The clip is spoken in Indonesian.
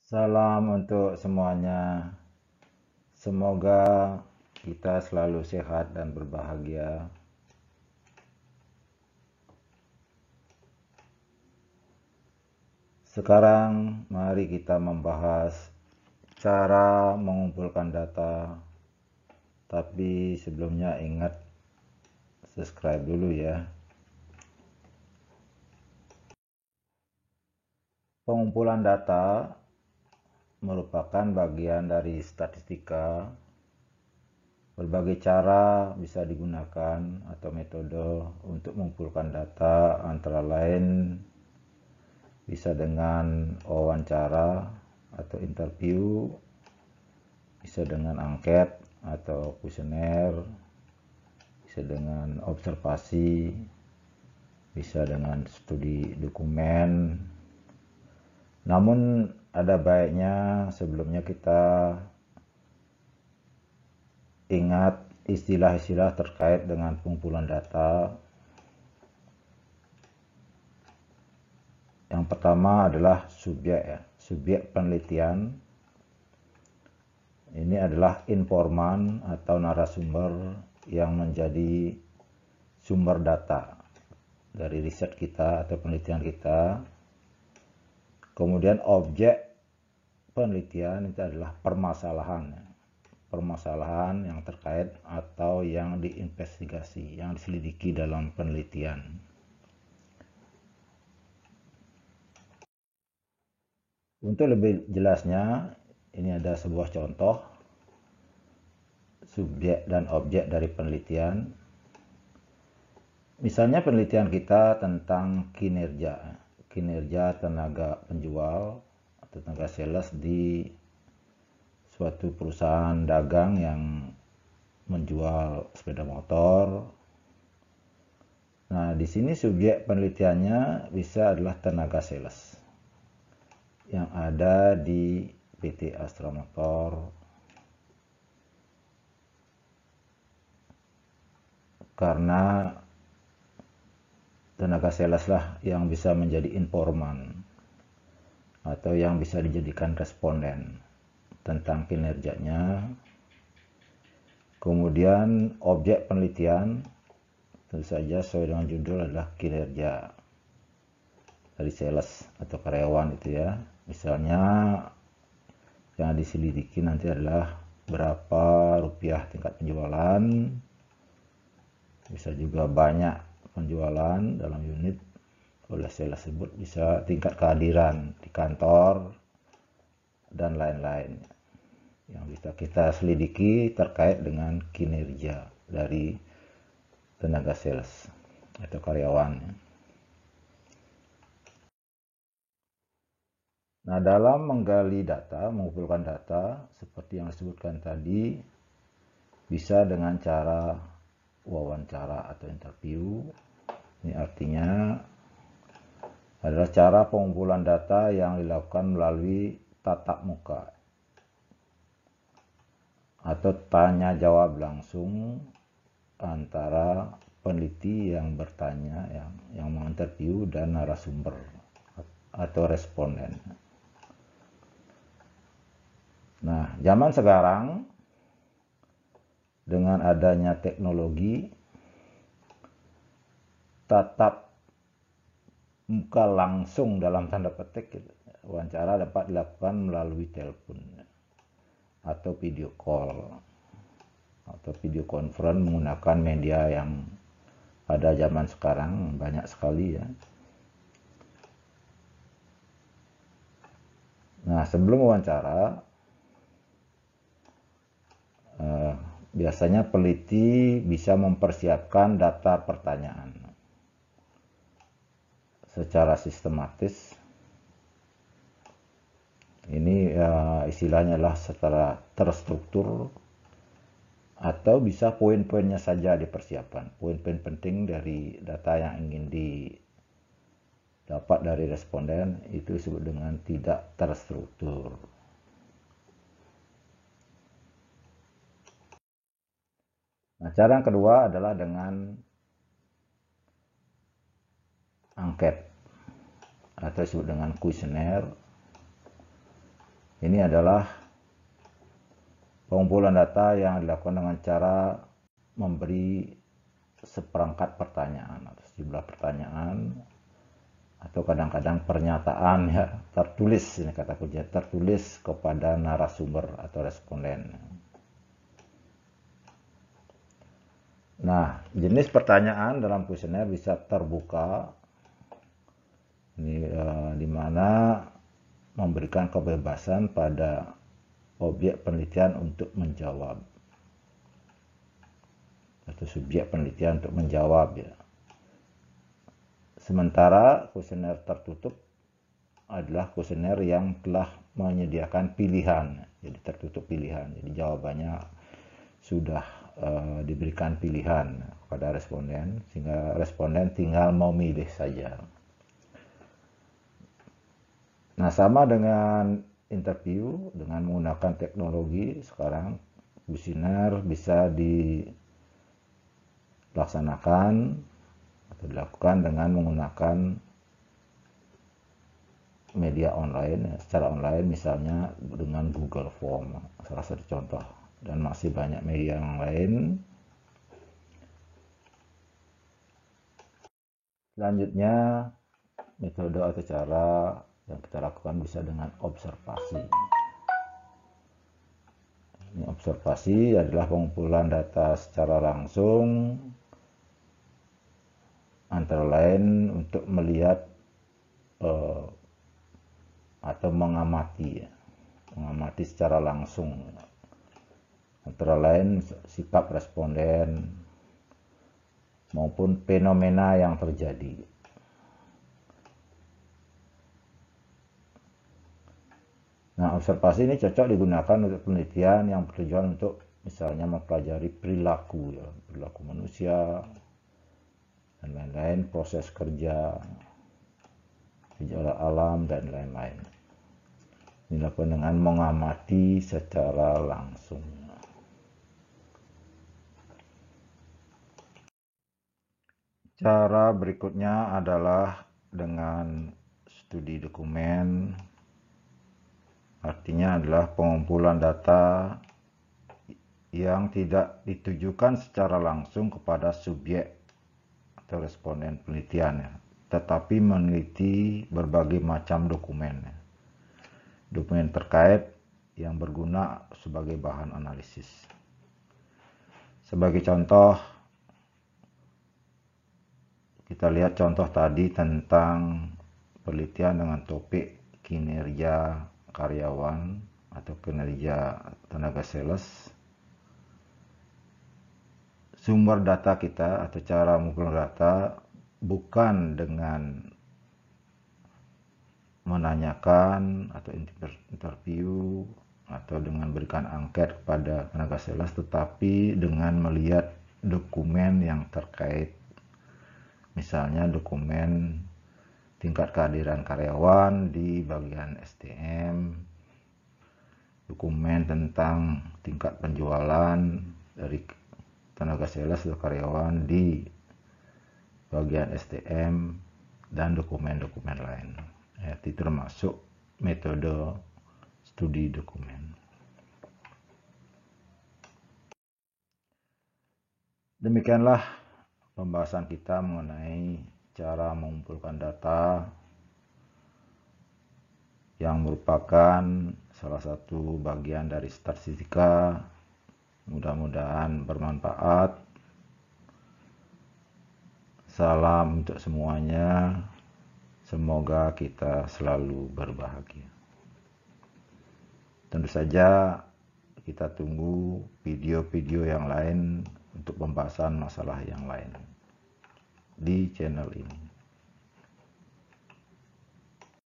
Salam untuk semuanya. Semoga kita selalu sehat dan berbahagia. Sekarang mari kita membahas cara mengumpulkan data. Tapi sebelumnya ingat subscribe dulu ya. Pengumpulan data merupakan bagian dari statistika. Berbagai cara bisa digunakan atau metode untuk mengumpulkan data, antara lain bisa dengan wawancara atau interview, bisa dengan angket atau kuesioner, bisa dengan observasi, bisa dengan studi dokumen. Namun ada baiknya sebelumnya kita ingat istilah-istilah terkait dengan pengumpulan data. Yang pertama adalah subjek penelitian. Ini adalah informan atau narasumber yang menjadi sumber data dari riset kita atau penelitian kita. Kemudian objek penelitian itu adalah permasalahan yang terkait atau yang diinvestigasi, yang diselidiki dalam penelitian. Untuk lebih jelasnya, ini ada sebuah contoh subjek dan objek dari penelitian. Misalnya penelitian kita tentang kinerja tenaga penjual atau tenaga sales di suatu perusahaan dagang yang menjual sepeda motor. Nah, di sini subjek penelitiannya bisa adalah tenaga sales yang ada di PT Astra Motor, karena tenaga sales lah yang bisa menjadi informan atau yang bisa dijadikan responden tentang kinerjanya. Kemudian objek penelitian tentu saja sesuai dengan judul adalah kinerja dari sales atau karyawan itu ya. Misalnya yang diselidiki nanti adalah berapa rupiah tingkat penjualan, bisa juga banyak penjualan dalam unit oleh sales tersebut, bisa tingkat kehadiran di kantor dan lain-lain yang bisa kita selidiki terkait dengan kinerja dari tenaga sales atau karyawan. Nah, dalam menggali data, mengumpulkan data seperti yang disebutkan tadi, bisa dengan cara wawancara atau interview. Ini artinya adalah cara pengumpulan data yang dilakukan melalui tatap muka atau tanya jawab langsung antara peneliti yang bertanya, yang menginterview, dan narasumber atau responden. Nah, zaman sekarang dengan adanya teknologi, tatap muka langsung dalam tanda petik wawancara dapat dilakukan melalui telepon atau video call atau video conference menggunakan media yang pada zaman sekarang banyak sekali ya. Nah, sebelum wawancara biasanya peneliti bisa mempersiapkan data pertanyaan secara sistematis. Ini istilahnya adalah secara terstruktur, atau bisa poin-poinnya saja dipersiapkan. Poin-poin penting dari data yang ingin didapat dari responden itu disebut dengan tidak terstruktur. Nah, cara yang kedua adalah dengan angket atau disebut dengan kuesioner. Ini adalah pengumpulan data yang dilakukan dengan cara memberi seperangkat pertanyaan atau sejumlah pertanyaan, atau kadang-kadang pernyataan ya tertulis, ini kata kunci tertulis kepada narasumber atau responden. Nah, jenis pertanyaan dalam kuesioner bisa terbuka, ini di mana memberikan kebebasan pada objek penelitian untuk menjawab atau subjek penelitian untuk menjawab ya. Sementara kuesioner tertutup adalah kuesioner yang telah menyediakan pilihan, jadi tertutup pilihan, jadi jawabannya sudah diberikan pilihan kepada responden sehingga responden tinggal memilih saja. Nah, sama dengan interview dengan menggunakan teknologi, sekarang kuesioner bisa dilaksanakan atau dilakukan dengan menggunakan media online, secara online, misalnya dengan Google Form, salah satu contoh, dan masih banyak media yang lain. Selanjutnya, metode atau cara yang kita lakukan bisa dengan observasi. Ini observasi adalah pengumpulan data secara langsung, antara lain untuk melihat atau mengamati secara langsung, antara lain sikap responden maupun fenomena yang terjadi. Nah, observasi ini cocok digunakan untuk penelitian yang bertujuan untuk misalnya mempelajari perilaku manusia dan lain-lain, proses kerja, gejala alam dan lain-lain. Dilakukan dengan mengamati secara langsung. Cara berikutnya adalah dengan studi dokumen. Artinya adalah pengumpulan data yang tidak ditujukan secara langsung kepada subjek atau responden penelitian ya, tetapi meneliti berbagai macam dokumen. Dokumen terkait yang berguna sebagai bahan analisis. Sebagai contoh, kita lihat contoh tadi tentang penelitian dengan topik kinerja karyawan atau kinerja tenaga sales. Sumber data kita atau cara mengumpulkan data bukan dengan menanyakan atau interview atau dengan berikan angket kepada tenaga sales, tetapi dengan melihat dokumen yang terkait, misalnya dokumen tingkat kehadiran karyawan di bagian SDM, dokumen tentang tingkat penjualan dari tenaga sales atau karyawan di bagian SDM, dan dokumen-dokumen lain. Itu termasuk metode studi dokumen. Demikianlah pembahasan kita mengenai cara mengumpulkan data yang merupakan salah satu bagian dari statistika. Mudah-mudahan bermanfaat. Salam untuk semuanya. Semoga kita selalu berbahagia. Tentu saja kita tunggu video-video yang lain untuk pembahasan masalah yang lain di channel ini.